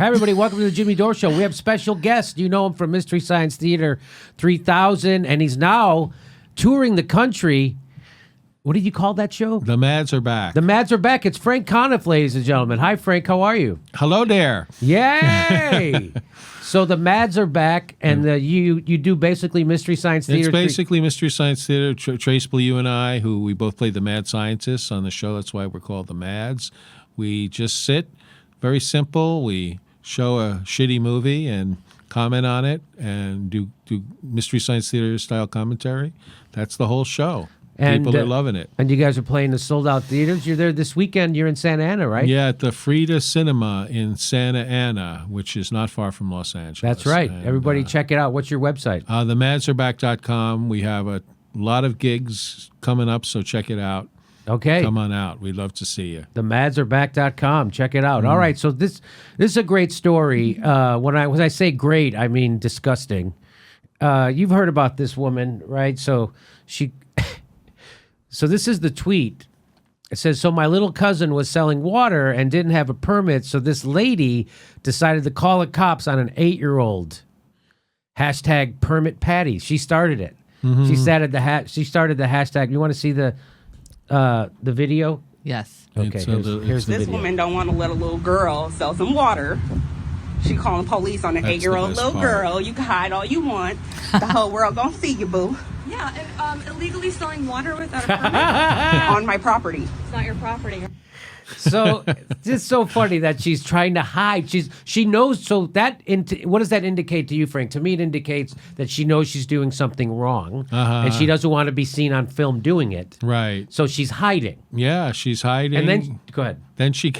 Hi, everybody. Welcome to the Jimmy Dore Show. We have special guests. You know him from Mystery Science Theater 3000, and he's now touring the country. What did you call that show? The Mads are back. The Mads are back. It's Frank Conniff, ladies and gentlemen. Hi, Frank. How are you? Hello there. Yay! So the Mads are back, and you do basically Mystery Science Theater. It's basically Mystery Science Theater. Traceable, you and I, who we both play the mad scientists on the show. That's why we're called the Mads. We just sit, very simple. We show a shitty movie and comment on it and do Mystery Science Theater style commentary. That's the whole show. And, people are loving it. And you guys are playing the sold-out theaters. You're there this weekend. You're in Santa Ana, right? Yeah, at the Frida Cinema in Santa Ana, which is not far from Los Angeles. That's right. And, everybody check it out. What's your website? themadsareback.com. We have a lot of gigs coming up, so check it out. Okay. Come on out. We'd love to see you. themadsareback.com. Check it out. All right. So this is a great story. When I say great, I mean disgusting. You've heard about this woman, right? So so this is the tweet. It says, so my little cousin was selling water and didn't have a permit, so this lady decided to call the cops on an 8-year-old. Hashtag permit Patty. She started it. Mm-hmm. She started the hashtag. You want to see the video? Yes. Okay, here's the This video. woman don't want to let a little girl sell some water. She calling police on an 8-year-old little girl. You can hide all you want. The whole world gonna see you, boo. Yeah, and illegally selling water without a permit. On my property. It's not your property. So it's so funny that she's trying to hide. She knows. So that what does that indicate to you, Frank? To me, it indicates that she knows she's doing something wrong, and she doesn't want to be seen on film doing it. Right. So she's hiding. Yeah, she's hiding. And then go ahead. Then she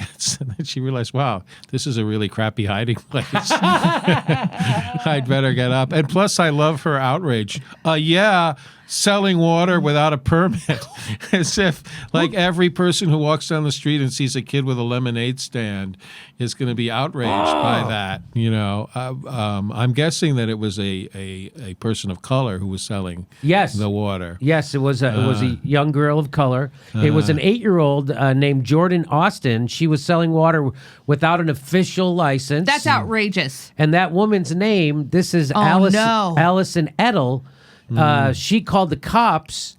realized, wow, this is a really crappy hiding place. I'd better get up. And plus, I love her outrage. Yeah, selling water without a permit. As if, like, every person who walks down the street and sees a kid with a lemonade stand is going to be outraged by that. You know, I'm guessing that it was a person of color who was selling the water. Yes, it was a young girl of color. It was an 8-year-old named Jordan Austin. She was selling water without an official license. That's outrageous. And that woman's name, this is Allison Edel. She called the cops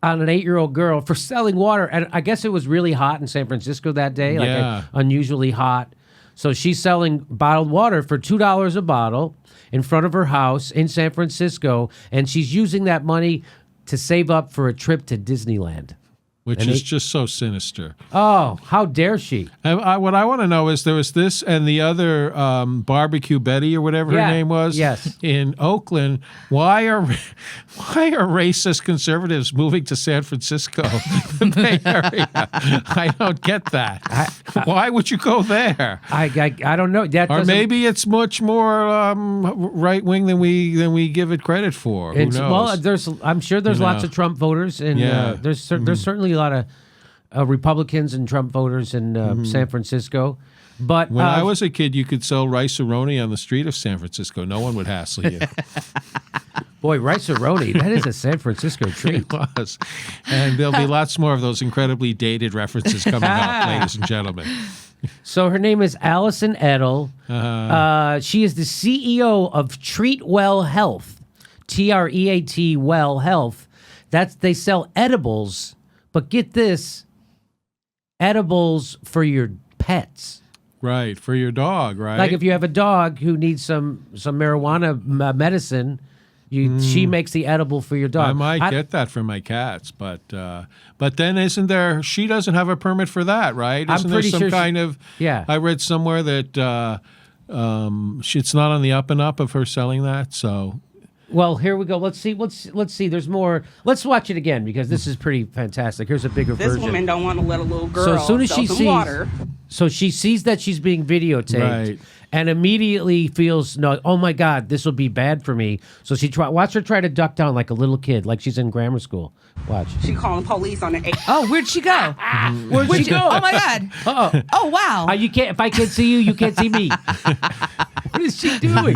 on an 8-year-old girl for selling water. And I guess it was really hot in San Francisco that day, like unusually hot. So she's selling bottled water for $2 a bottle in front of her house in San Francisco. And she's using that money to save up for a trip to Disneyland. Which is just so sinister. Oh, how dare she? What I want to know is there was this and the other Barbecue Betty or whatever her name was in Oakland. Why are racist conservatives moving to San Francisco, the Bay Area? I don't get that. Why would you go there? I don't know. Or maybe it's much more right wing than we give it credit for. Who knows? Well, I'm sure there's lots of Trump voters, and there's certainly a lot of Republicans and Trump voters in San Francisco. But when I was a kid, you could sell rice-a-roni on the street of San Francisco. No one would hassle you. Boy, rice-a-roni, that is a San Francisco treat. It was. And there'll be lots more of those incredibly dated references coming up, ladies and gentlemen. So her name is Allison Edel. She is the CEO of Treat Well Health, TREAT Well Health. They sell edibles. But get this, edibles for your pets. Right, for your dog, right? Like if you have a dog who needs some marijuana medicine, she makes the edible for your dog. I might get that for my cats, but then isn't there? She doesn't have a permit for that, right? Isn't there some kind of? Yeah, I read somewhere that it's not on the up and up of her selling that. So. Well, here we go. Let's see. There's more. Let's watch it again because this is pretty fantastic. Here's a bigger version. This woman don't want to let a little girl sell some water. So she sees that she's being videotaped and immediately feels, no, oh my God, this will be bad for me. So watch her try to duck down like a little kid, like she's in grammar school. Watch. She calling police on the 8. Oh, where'd she go? Where'd she go? Oh my God. Uh-oh. Oh wow. You can't. If I can't see you, you can't see me. What is she doing?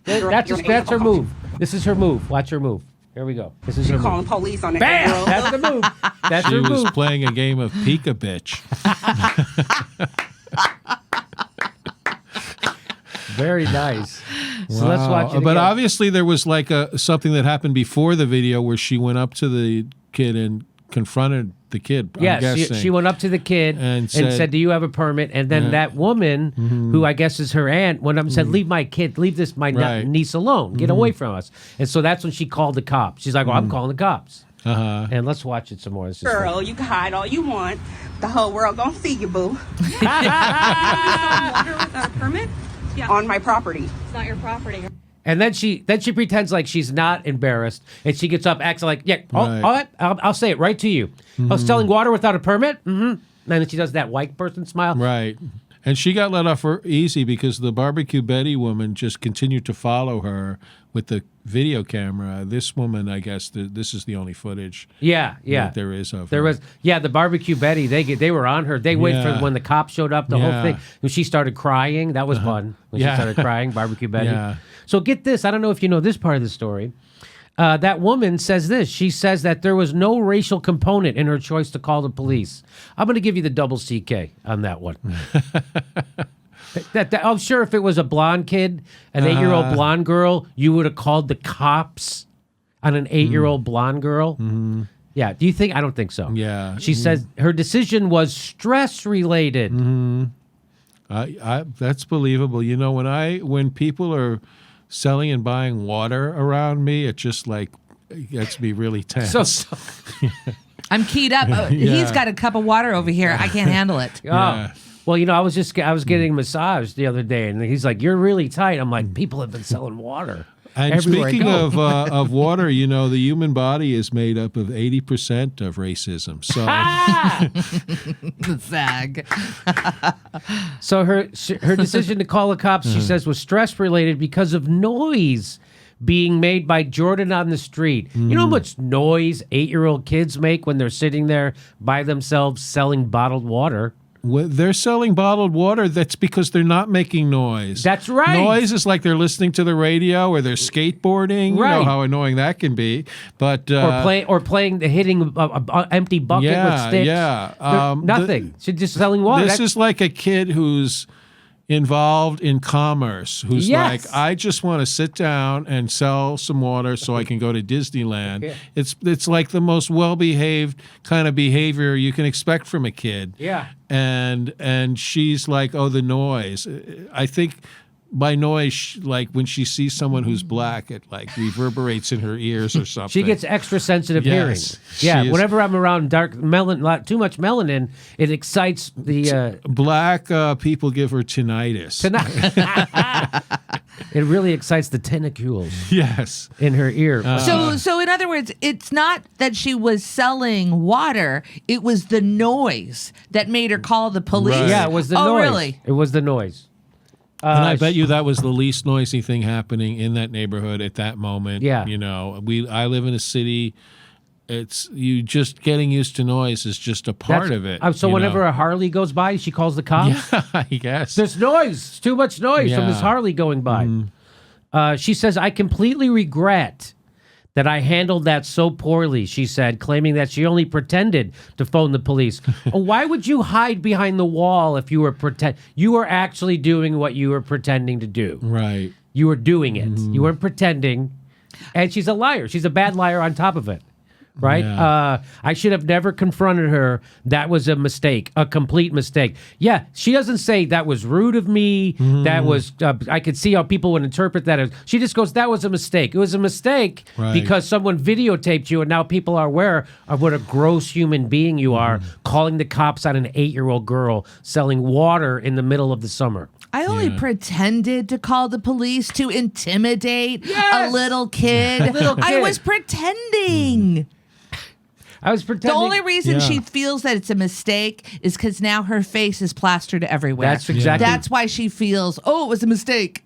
That's her move. This is her move. Watch her move. Here we go. This is her calling move. Police on the Bam! That's the move. That's her move. She was playing a game of Peek-a-Bitch. Very nice. So let's watch it But again. obviously there was like something that happened before the video where she went up to the kid and confronted the kid. I'm Yes, guessing. she went up to the kid and said, "Do you have a permit?" And then that woman, who I guess is her aunt, went up and said, "Leave my kid, leave this my niece alone. Get away from us." And so that's when she called the cops. She's like, "Well, I'm calling the cops." And let's watch it some more. This is Girl, fun. you can hide all you want. The whole world gonna see you, boo. Selling water without a permit? Yeah. On my property. It's not your property. And then she pretends like she's not embarrassed, and she gets up, acts like, "Yeah, Right. all right, I'll say it right to you. Oh, selling water without a permit? Mm-hmm." And then she does that white person smile. Right. And she got let off easy because the Barbecue Betty woman just continued to follow her with the video camera. This woman, I guess, this is the only footage Yeah. that there is of There her. was, the Barbecue Betty. They were on her. They waited for when the cops showed up. The whole Yeah. thing. When she started crying, that was fun. When she Yeah. started crying, Barbecue Betty. Yeah. So get this. I don't know if you know this part of the story. That woman says this. She says that there was no racial component in her choice to call the police. I'm going to give you the double CK on that one. I'm sure if it was a blonde kid, an 8-year-old blonde girl, you would have called the cops on an 8-year-old blonde girl. Yeah. Do you think? I don't think so. Yeah. She says her decision was stress related. That's believable. You know, when people are selling and buying water around me, it just like gets me really tense. So I'm keyed up. He's got a cup of water over here. I can't handle it. Yeah. Well, I was getting massaged the other day, and he's like, "You're really tight." I'm like, "People have been selling water." And everywhere I speaking go. of water, the human body is made up of 80% of racism. So The zag. So her decision to call the cops, she says, was stress related because of noise being made by Jordan on the street. You know how much noise 8-year-old kids make when they're sitting there by themselves selling bottled water? when they're selling bottled water, that's because they're not making noise. That's right. Noise is like they're listening to the radio or they're skateboarding. Right. You know how annoying that can be. But hitting a empty bucket with sticks. Yeah. Nothing. She's just selling water. This is like a kid who's involved in commerce, who's Yes. like, I just want to sit down and sell some water so I can go to Disneyland. Yeah. It's like the most well-behaved kind of behavior you can expect from a kid. Yeah. And she's like, oh, the noise. I think by noise, like when she sees someone who's black, it like reverberates in her ears or something. She gets extra sensitive Yes, hearing. she Yeah, is. whenever I'm around too much melanin, it excites the Black people give her tinnitus. it really excites the tentacules Yes. in her ear. So in other words, it's not that she was selling water; it was the noise that made her call the police. Right. yeah, it was the oh, noise. really? It was the noise. And I bet you that was the least noisy thing happening in that neighborhood at that moment. Yeah. You know, I live in a city. It's you just getting used to noise is just a part of it. So you whenever know? a Harley goes by, she calls the cops. Yeah, I guess. There's noise. Too much noise from this Yeah. Harley going by. She says, I completely regret that I handled that so poorly, she said, claiming that she only pretended to phone the police. Why would you hide behind the wall if you were You were actually doing what you were pretending to do. Right. You were doing it. You weren't pretending. And she's a liar. She's a bad liar on top of it. Right? Yeah. I should have never confronted her. That was a mistake, a complete mistake. Yeah, she doesn't say that was rude of me. That was, I could see how people would interpret that as, she just goes, that was a mistake. It was a mistake Right. because someone videotaped you and now people are aware of what a gross human being you are, calling the cops on an 8-year-old girl selling water in the middle of the summer. I only pretended to call the police to intimidate Yes! a little kid. I kid. was pretending. I was The pretending. only reason Yeah. she feels that it's a mistake is because now her face is plastered everywhere. That's exactly- That's why she feels, oh, it was a mistake.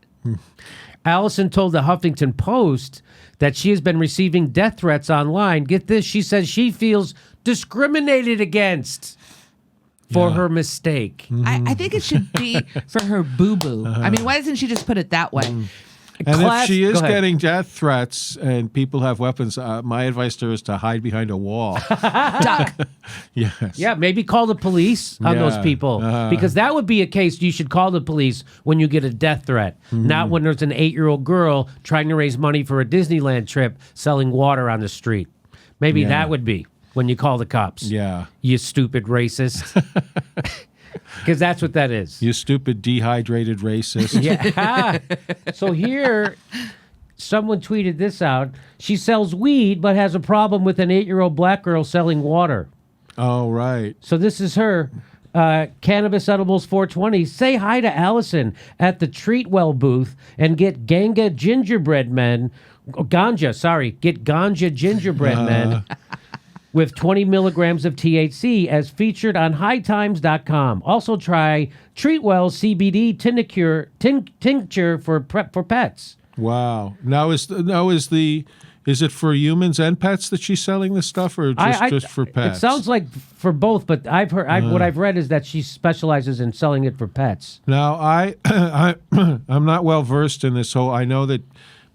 Allison told the Huffington Post that she has been receiving death threats online. Get this, she says she feels discriminated against for her mistake. I think it should be for her boo-boo. I mean, why doesn't she just put it that way? And if she is getting death threats and people have weapons, my advice to her is to hide behind a wall. Duck. Yes. Yeah, maybe call the police on those people because that would be a case you should call the police when you get a death threat, not when there's an 8-year-old girl trying to raise money for a Disneyland trip selling water on the street. Maybe that would be when you call the cops. Yeah. You stupid racist. Because that's what that is. You stupid dehydrated racist. Yeah. So here, someone tweeted this out. She sells weed, but has a problem with an 8-year-old black girl selling water. Oh, right. So this is her. Cannabis Edibles 420. Say hi to Allison at the Treatwell booth and get Get ganja gingerbread men with 20 milligrams of THC as featured on hightimes.com. Also try Treatwell CBD tincture for pets. Wow. Is it for humans and pets that she's selling this stuff, or just for pets? It sounds like for both, but what I've read is that she specializes in selling it for pets. Now, I'm not well versed in this whole. I know that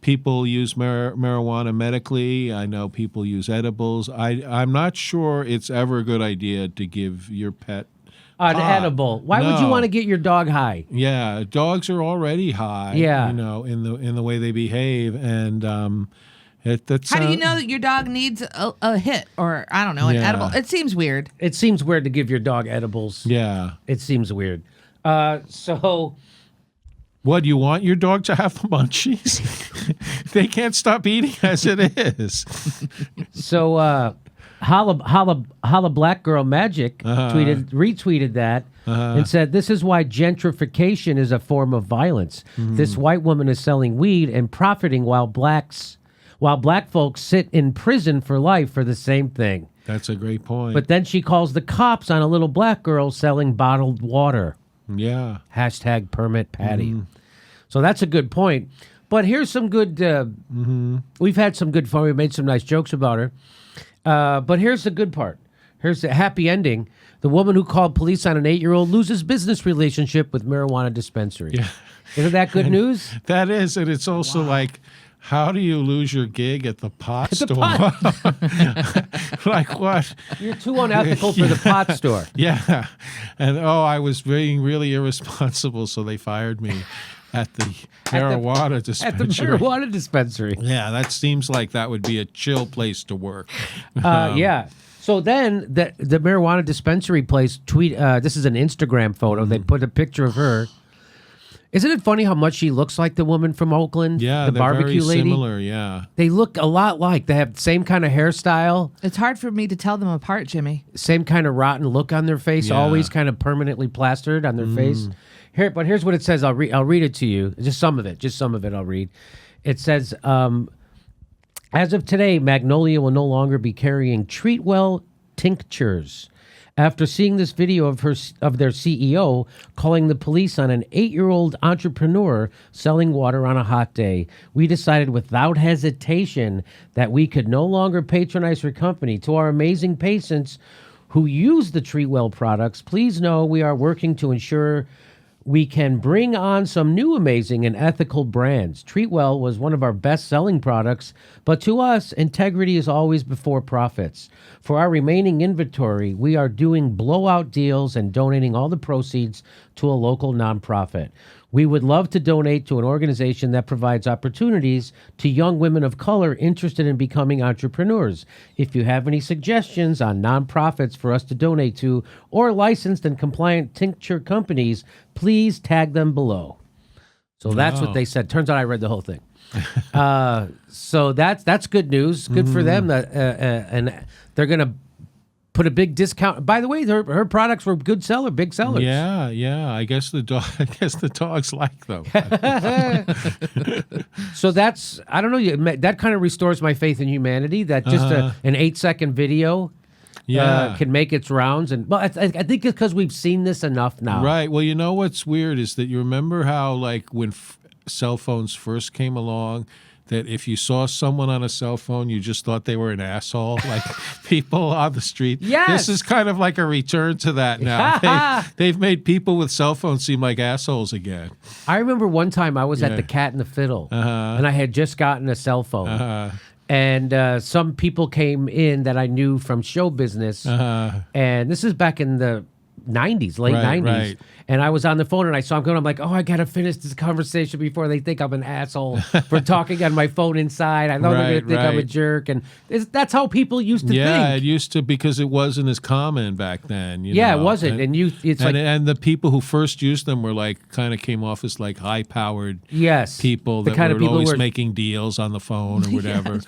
people use marijuana medically. I know people use edibles. I'm not sure it's ever a good idea to give your pet an edible. Why would you want to get your dog high? Yeah, dogs are already high. Yeah, in the way they behave, and how do you know that your dog needs a hit or I don't know an edible? It seems weird. It seems weird to give your dog edibles. Yeah, it seems weird. So. What, you want your dog to have the munchies? They can't stop eating as it is. So, Holla Black Girl Magic retweeted that and said, "This is why gentrification is a form of violence. This white woman is selling weed and profiting while black folks sit in prison for life for the same thing." That's a great point. But then she calls the cops on a little black girl selling bottled water. Yeah. # permit Patty. So that's a good point. But here's some good. We've had some good fun. We made some nice jokes about her. But here's the good part. Here's the happy ending. The woman who called police on an 8-year-old loses business relationship with marijuana dispensary. Yeah. Isn't that good news? That is. And it's also like, how do you lose your gig at the pot store? Like what? You're too unethical for the pot store. Yeah. And I was being really irresponsible, so they fired me at the marijuana dispensary. At the marijuana dispensary. Yeah, that seems like that would be a chill place to work. Yeah. So then the marijuana dispensary place this is an Instagram photo. They put a picture of her. Isn't it funny how much she looks like the woman from Oakland? Yeah, the they're barbecue very lady. Similar, yeah. They look a lot like. They have the same kind of hairstyle. It's hard for me to tell them apart, Jimmy. Same kind of rotten look on their face, always kind of permanently plastered on their face. But here's what it says. I'll read it to you. Just some of it. I'll read. It says, as of today, Magnolia will no longer be carrying Treatwell tinctures. After seeing this video of their CEO calling the police on an 8-year-old entrepreneur selling water on a hot day, we decided without hesitation that we could no longer patronize her company. To our amazing patients who use the Treatwell products, please know we are working to ensure we can bring on some new amazing and ethical brands. Treatwell was one of our best-selling products, but to us, integrity is always before profits. For our remaining inventory, we are doing blowout deals and donating all the proceeds to a local nonprofit. We would love to donate to an organization that provides opportunities to young women of color interested in becoming entrepreneurs. If you have any suggestions on nonprofits for us to donate to or licensed and compliant tincture companies, please tag them below. So that's what they said. Turns out I read the whole thing. So that's good news. Good for them. And they're going to put a big discount. By the way, her products were big sellers. Yeah. I guess the dogs like them. So that's, I don't know, that kind of restores my faith in humanity, that just an 8-second video can make its rounds. And I think it's because we've seen this enough now. Right. Well, you know what's weird is that you remember how, like, when cell phones first came along, that if you saw someone on a cell phone, you just thought they were an asshole, like people on the street. Yes. This is kind of like a return to that now. They've made people with cell phones seem like assholes again. I remember one time I was at the Cat and the Fiddle, and I had just gotten a cell phone. And some people came in that I knew from show business. And this is back in the 90s, late 90s. Right. And I was on the phone and I saw him going. I'm like, oh, I got to finish this conversation before they think I'm an asshole for talking on my phone inside. I know they're going to think I'm a jerk. And that's how people used to think. Yeah, it used to, because it wasn't as common back then. You know? It wasn't. And the people who first used them were like, kind of came off as like high-powered people that kind were of people always making deals on the phone or whatever.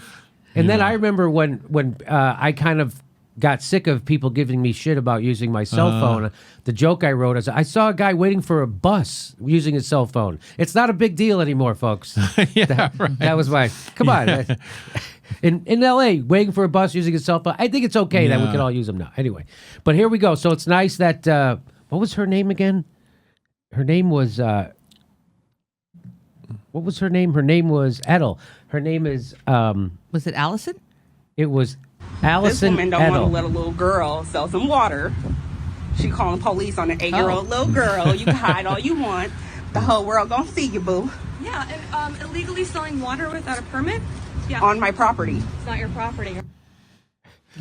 And then I remember when I kind of got sick of people giving me shit about using my cell phone. The joke I wrote is, I saw a guy waiting for a bus using his cell phone. It's not a big deal anymore, folks. That was my, come on. In L.A., waiting for a bus using a cell phone, I think it's okay that we can all use them now. Anyway, but here we go. So it's nice that, what was her name again? Her name was, what was her name? Her name was Edel. Her name is, was it Allison? It was Allison. This woman don't want to let a little girl sell some water. She calling police on an 8-year-old little girl. You can hide all you want. The whole world gonna see you, boo. Yeah, and illegally selling water without a permit? Yeah. On my property. It's not your property.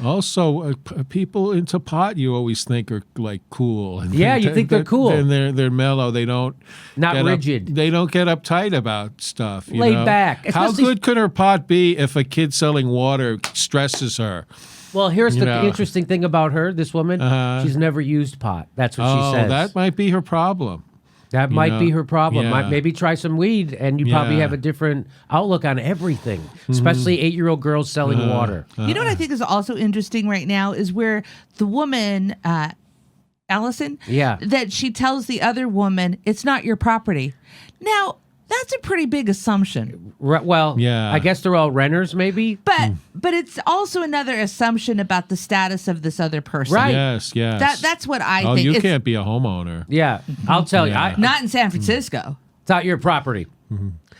Also, people into pot you always think are like cool. And you think they're cool. And they're mellow. They don't not rigid. They don't get uptight about stuff. Laid back. How good could her pot be if a kid selling water stresses her? Well, here's the interesting thing about her. This woman, she's never used pot. That's what she says. That might be her problem. That might be her problem. Maybe try some weed, and you probably have a different outlook on everything, especially 8-year-old girls selling water. You know what I think is also interesting right now is where the woman, Allison, that she tells the other woman, it's not your property. Now, that's a pretty big assumption. Well, I guess they're all renters, maybe. But it's also another assumption about the status of this other person. Right. Yes. That's what I think. Oh, you can't be a homeowner. Yeah, I'll tell you. Not in San Francisco. It's not your property.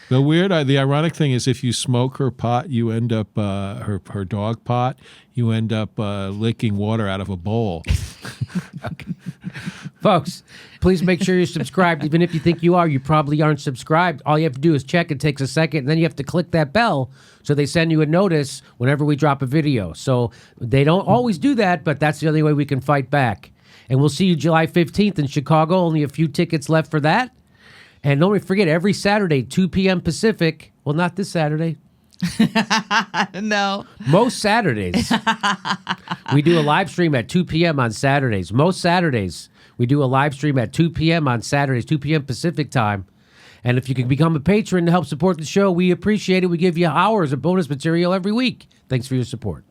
The ironic thing is, if you smoke her pot, you end up her dog pot. You end up licking water out of a bowl. Folks, please make sure you're subscribed. Even if you think you are, you probably aren't subscribed. All you have to do is check. It takes a second, and then you have to click that bell so they send you a notice whenever we drop a video. So they don't always do that, but that's the only way we can fight back. And we'll see you July 15th in Chicago. Only a few tickets left for that. And don't forget, every Saturday, 2 p.m. Pacific. Well, not this Saturday. No. Most Saturdays. We do a live stream at 2 p.m. on Saturdays. Most Saturdays, we do a live stream at 2 p.m. on Saturdays, 2 p.m. Pacific time. And if you can become a patron to help support the show, we appreciate it. We give you hours of bonus material every week. Thanks for your support.